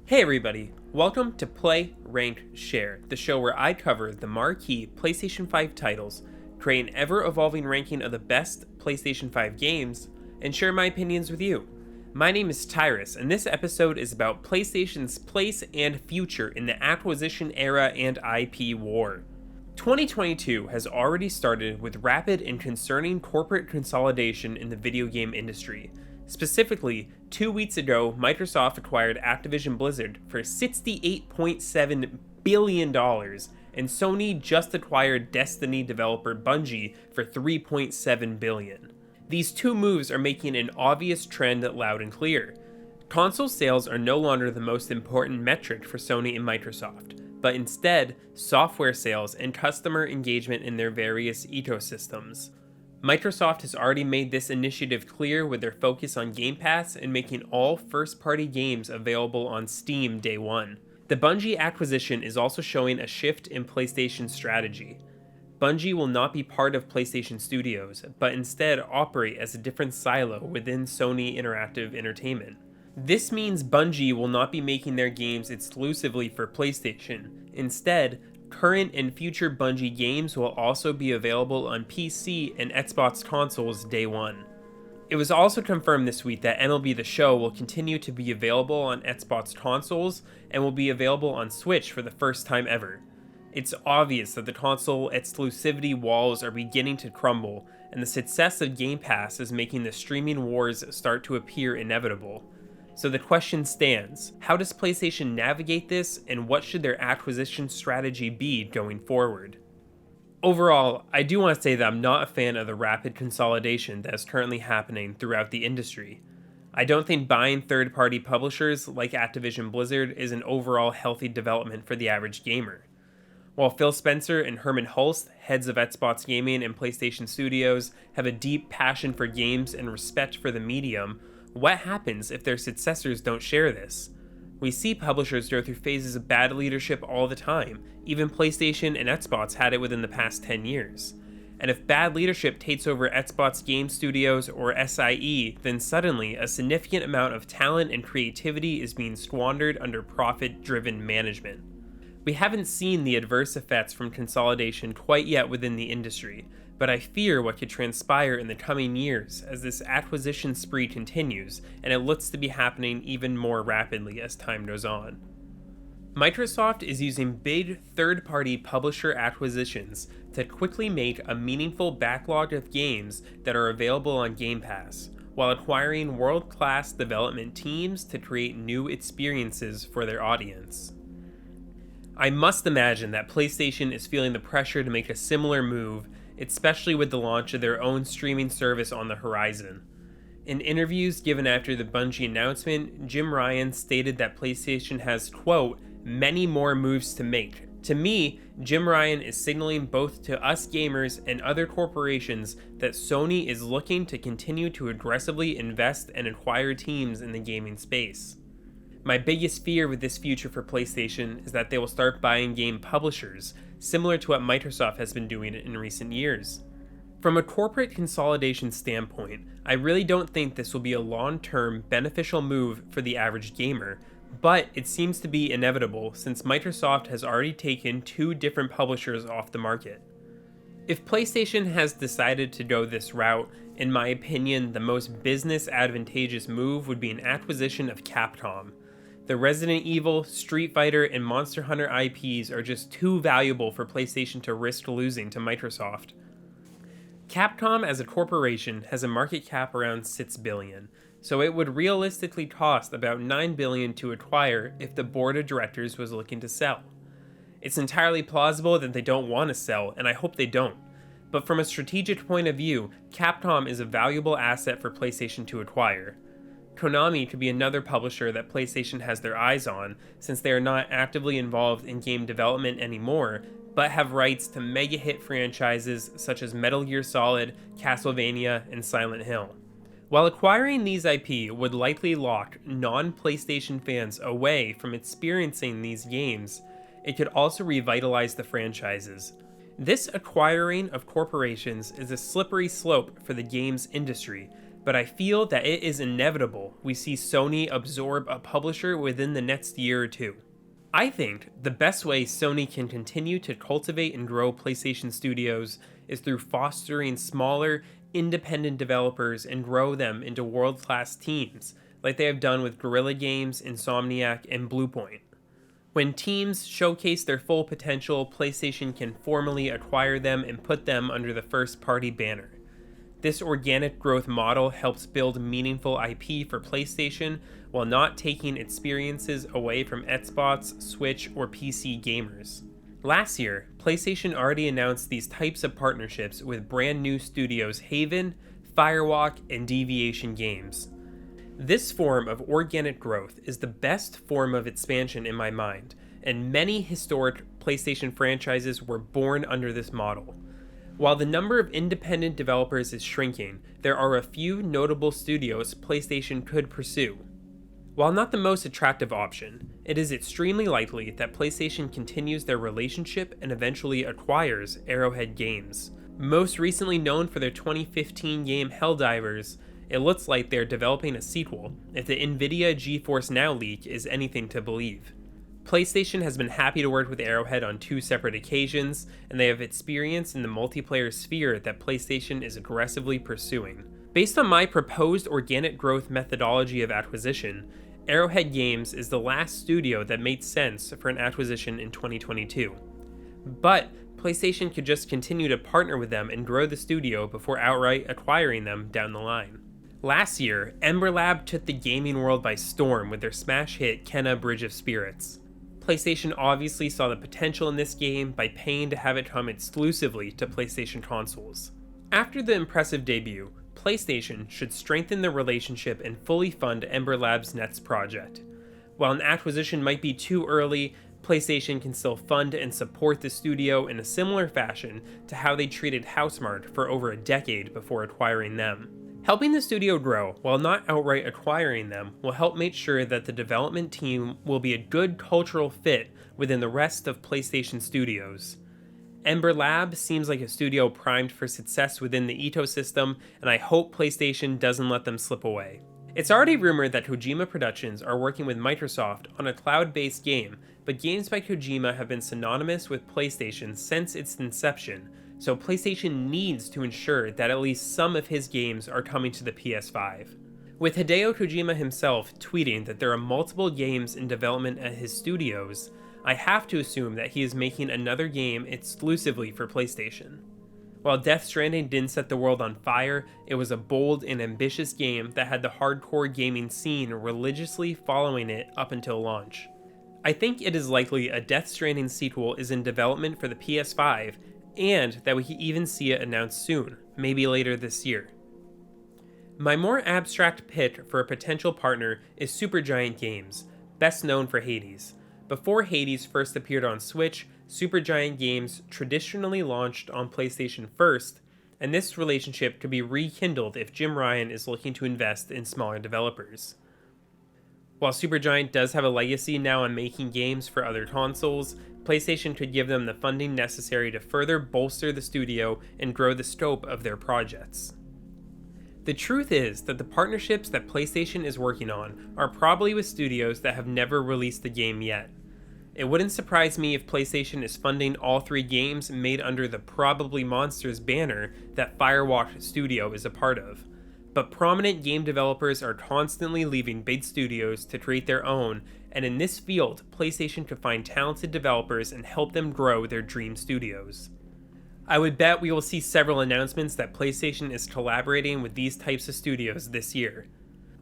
Hey everybody, welcome to Play, Rank, Share, the show where I cover the marquee PlayStation 5 titles, create an ever-evolving ranking of the best PlayStation 5 games, and share my opinions with you. My name is Tyrus, and this episode is about PlayStation's place and future in the acquisition era and IP war. 2022 has already started with rapid and concerning corporate consolidation in the video game industry. Specifically, 2 weeks ago, Microsoft acquired Activision-Blizzard for $68.7 billion, and Sony just acquired Destiny developer Bungie for $3.7 billion. These two moves are making an obvious trend loud and clear. Console sales are no longer the most important metric for Sony and Microsoft, but instead, software sales and customer engagement in their various ecosystems. Microsoft has already made this initiative clear with their focus on Game Pass and making all first-party games available on Steam day one. The Bungie acquisition is also showing a shift in PlayStation's strategy. Bungie will not be part of PlayStation Studios, but instead operate as a different silo within Sony Interactive Entertainment. This means Bungie will not be making their games exclusively for PlayStation. Instead, current and future Bungie games will also be available on PC and Xbox consoles day one. It was also confirmed this week that MLB The Show will continue to be available on Xbox consoles and will be available on Switch for the first time ever. It's obvious that the console exclusivity walls are beginning to crumble, and the success of Game Pass is making the streaming wars start to appear inevitable. So the question stands, how does PlayStation navigate this, and what should their acquisition strategy be going forward? Overall, I do want to say that I'm not a fan of the rapid consolidation that is currently happening throughout the industry. I don't think buying third-party publishers like Activision-Blizzard is an overall healthy development for the average gamer. While Phil Spencer and Herman Hulst, heads of Xbox Gaming and PlayStation Studios, have a deep passion for games and respect for the medium, what happens if their successors don't share this? We see publishers go through phases of bad leadership all the time. Even PlayStation and Xbox had it within the past 10 years. And if bad leadership takes over Xbox Game Studios or SIE, then suddenly a significant amount of talent and creativity is being squandered under profit-driven management. We haven't seen the adverse effects from consolidation quite yet within the industry, but I fear what could transpire in the coming years as this acquisition spree continues, and it looks to be happening even more rapidly as time goes on. Microsoft is using big third-party publisher acquisitions to quickly make a meaningful backlog of games that are available on Game Pass, while acquiring world-class development teams to create new experiences for their audience. I must imagine that PlayStation is feeling the pressure to make a similar move, especially with the launch of their own streaming service on the horizon. In interviews given after the Bungie announcement, Jim Ryan stated that PlayStation has, quote, many more moves to make. To me, Jim Ryan is signaling both to us gamers and other corporations that Sony is looking to continue to aggressively invest and acquire teams in the gaming space. My biggest fear with this future for PlayStation is that they will start buying game publishers, similar to what Microsoft has been doing in recent years. From a corporate consolidation standpoint, I really don't think this will be a long-term beneficial move for the average gamer, but it seems to be inevitable since Microsoft has already taken 2 different publishers off the market. If PlayStation has decided to go this route, in my opinion, the most business advantageous move would be an acquisition of CAPCOM. The Resident Evil, Street Fighter, and Monster Hunter IPs are just too valuable for PlayStation to risk losing to Microsoft. Capcom as a corporation has a market cap around $6 billion, so it would realistically cost about $9 billion to acquire if the board of directors was looking to sell. It's entirely plausible that they don't want to sell, and I hope they don't. But from a strategic point of view, Capcom is a valuable asset for PlayStation to acquire. KONAMI could be another publisher that PlayStation has their eyes on, since they are not actively involved in game development anymore, but have rights to mega-hit franchises such as Metal Gear Solid, Castlevania, and Silent Hill. While acquiring these IP would likely lock non-PlayStation fans away from experiencing these games, it could also revitalize the franchises. This acquiring of corporations is a slippery slope for the games industry, but I feel that it is inevitable we see Sony absorb a publisher within the next year or two. I think the best way Sony can continue to cultivate and grow PlayStation studios is through fostering smaller, independent developers and grow them into world-class teams, like they have done with Guerrilla Games, Insomniac, and Bluepoint. When teams showcase their full potential, PlayStation can formally acquire them and put them under the first-party banner. This organic growth model helps build meaningful IP for PlayStation while not taking experiences away from Xbox, Switch, or PC gamers. Last year, PlayStation already announced these types of partnerships with brand new studios Haven, Firewalk, and Deviation Games. This form of organic growth is the best form of expansion in my mind, and many historic PlayStation franchises were born under this model. While the number of independent developers is shrinking, there are a few notable studios PlayStation could pursue. While not the most attractive option, it is extremely likely that PlayStation continues their relationship and eventually acquires Arrowhead Games. Most recently known for their 2015 game Helldivers, it looks like they're developing a sequel, if the Nvidia GeForce Now leak is anything to believe. PlayStation has been happy to work with Arrowhead on 2 separate occasions, and they have experience in the multiplayer sphere that PlayStation is aggressively pursuing. Based on my proposed organic growth methodology of acquisition, Arrowhead Games is the last studio that made sense for an acquisition in 2022. But PlayStation could just continue to partner with them and grow the studio before outright acquiring them down the line. Last year, Ember Lab took the gaming world by storm with their smash hit Kena Bridge of Spirits. PlayStation obviously saw the potential in this game by paying to have it come exclusively to PlayStation consoles. After the impressive debut, PlayStation should strengthen the relationship and fully fund Ember Lab's next project. While an acquisition might be too early, PlayStation can still fund and support the studio in a similar fashion to how they treated Housemarque for over a decade before acquiring them. Helping the studio grow while not outright acquiring them will help make sure that the development team will be a good cultural fit within the rest of PlayStation studios. Ember Lab seems like a studio primed for success within the ecosystem, and I hope PlayStation doesn't let them slip away. It's already rumored that Kojima Productions are working with Microsoft on a cloud-based game, but games by Kojima have been synonymous with PlayStation since its inception, so PlayStation needs to ensure that at least some of his games are coming to the PS5. With Hideo Kojima himself tweeting that there are multiple games in development at his studios, I have to assume that he is making another game exclusively for PlayStation. While Death Stranding didn't set the world on fire, it was a bold and ambitious game that had the hardcore gaming scene religiously following it up until launch. I think it is likely a Death Stranding sequel is in development for the PS5, and that we could even see it announced soon, maybe later this year. My more abstract pick for a potential partner is Supergiant Games, best known for Hades. Before Hades first appeared on Switch, Supergiant Games traditionally launched on PlayStation first, and this relationship could be rekindled if Jim Ryan is looking to invest in smaller developers. While Supergiant does have a legacy now on making games for other consoles, PlayStation could give them the funding necessary to further bolster the studio and grow the scope of their projects. The truth is that the partnerships that PlayStation is working on are probably with studios that have never released the game yet. It wouldn't surprise me if PlayStation is funding all 3 games made under the Probably Monsters banner that Firewalk Studio is a part of. But prominent game developers are constantly leaving big studios to create their own, and in this field, PlayStation could find talented developers and help them grow their dream studios. I would bet we will see several announcements that PlayStation is collaborating with these types of studios this year.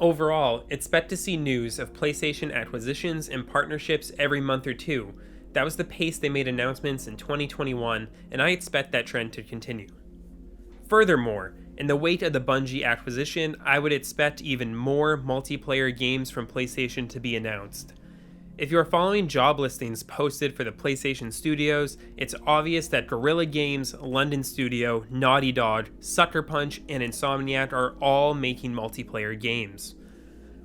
Overall, expect to see news of PlayStation acquisitions and partnerships every month or two. That was the pace they made announcements in 2021, and I expect that trend to continue. Furthermore, in the wake of the Bungie acquisition, I would expect even more multiplayer games from PlayStation to be announced. If you are following job listings posted for the PlayStation studios, it's obvious that Guerrilla Games, London Studio, Naughty Dog, Sucker Punch, and Insomniac are all making multiplayer games.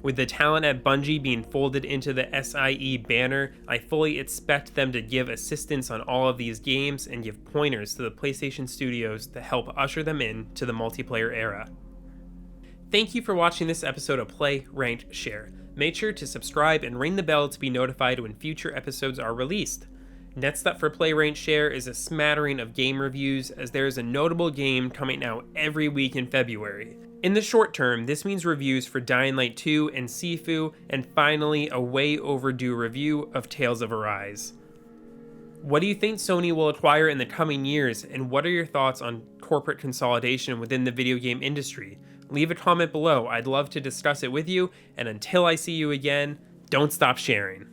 With the talent at Bungie being folded into the SIE banner, I fully expect them to give assistance on all of these games and give pointers to the PlayStation studios to help usher them in to the multiplayer era. Thank you for watching this episode of Play, Ranked, Share. Make sure to subscribe and ring the bell to be notified when future episodes are released. Next up for Play, Ranked, Share is a smattering of game reviews, as there is a notable game coming out every week in February. In the short term, this means reviews for Dying Light 2 and Sifu, and finally a way overdue review of Tales of Arise. What do you think Sony will acquire in the coming years, and what are your thoughts on corporate consolidation within the video game industry? Leave a comment below, I'd love to discuss it with you, and until I see you again, don't stop sharing.